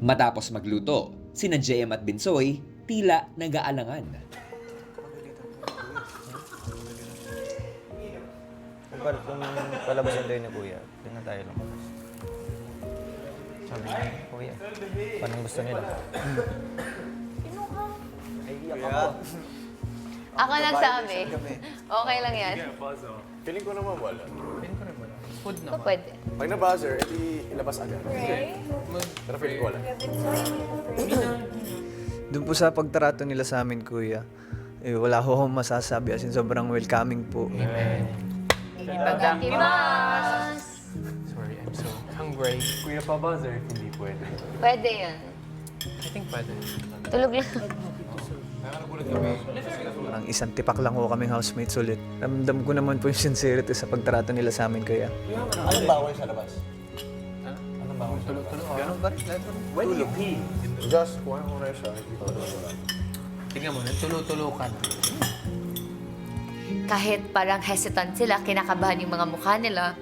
Matapos magluto, sina JM at Binsoy tila nag-aalangan. Kung palabasan tayo ni Kuya, doon na tayo lumabas. Sabi niya, Kuya, paano gusto nila? Ako nagsabi. Okay lang yan. Feeling ko naman wala. Food So, naman. pwede. Pag na-buzzer, edi ilabas agad. Pero feeling ko wala. Doon po sa pagtrato nila sa amin, Kuya, wala ko akong masasabi. As in, sobrang welcoming po. Pagkakimas! Sorry, I'm so hungry. Kuya pa buzzer, hindi pwede. Pwede yan. I think pwede. Tulog lang. Ang isang tipak lang ko kaming housemates ulit. Ramdam ko naman po yung sincerity sa pagtrato nila sa amin, Kuya. Anong bawal sa labas? Anong bawal sa labas? Ganun ba rin? When you pee, Just, kuha mo na siya. Tingnan mo, nagtulo-tulo-kan. Kahit parang hesitant sila, kinakabahan yung mga mukha nila,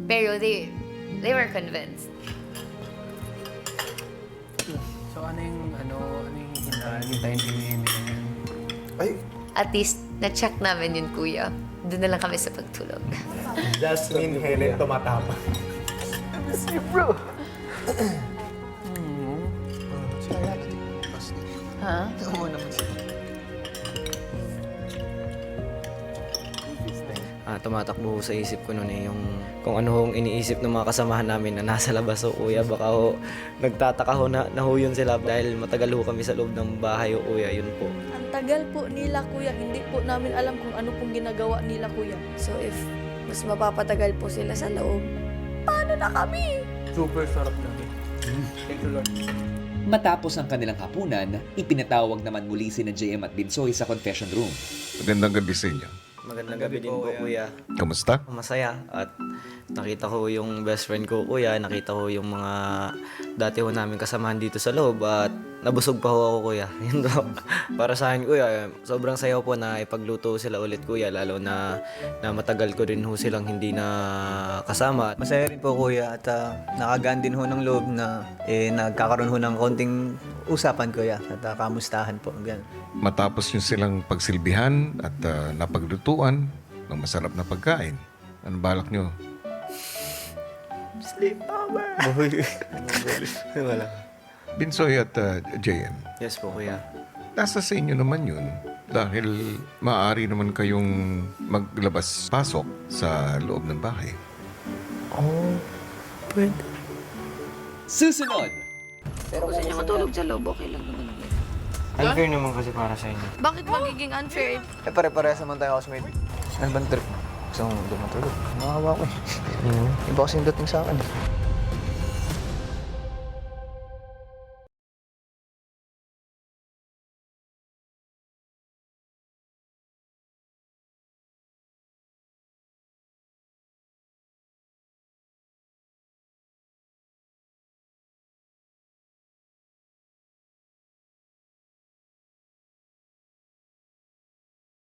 pero they were convinced. So ano yung hintayin nila yun? Ay, At least, na-check namin yun, kuya. Doon na lang kami sa pagtulog. Jasmine Helen tumatama. Ha? Oo naman siya. Tumatakbo sa isip ko noon yung kung ano hong iniisip ng mga kasamahan namin na nasa labas o Kuya. Baka ho, nagtataka ho na ho yun sila dahil matagal ho kami sa loob ng bahay o Kuya. Yun po. Ang tagal po nila, kuya. Hindi po namin alam kung ano pong ginagawa nila, kuya. So if mas mapapatagal po sila sa loob, paano na kami? Super sarap na. Thank you, Lord. Matapos ang kanilang hapunan, ipinatawag naman muli sina JM at Binsoy sa confession room. Magandang gabi sa inyo. Magandang gabi din po, Kuya. Kamusta? Masaya at nakita ko yung best friend ko, Kuya. Nakita ko yung mga dati ho namin kasamahan dito sa loob at nabusog pa ho ako, Kuya. Yun daw. Para sa akin, Kuya, sobrang sayo po na ipagluto sila ulit, Kuya. Lalo na matagal ko rin ho silang hindi na kasama. Masaya rin po, Kuya. At nakagaan din ho ng loob na nagkakaroon ho ng konting usapan, Kuya. At kamustahan po. Ganun. Matapos nyo silang pagsilbihan at napaglutuan ng masarap na pagkain, anong balak nyo? Sleep over! Wala. Binsoy at JM, Yes po, Kuya. nasa sa inyo naman yun dahil maaari naman kayong maglabas-pasok sa loob ng bahay. Oh, pwede. Susunod! Gusto niya matulog sa loob, okay lang naman. Unfair naman kasi para sa inyo. Bakit magiging unfair? Pare-parehas naman tayo, housemate. Ano bang trip? Gusto mong matulog? Nakawa ko eh. Iba kasi yung dating sa akin.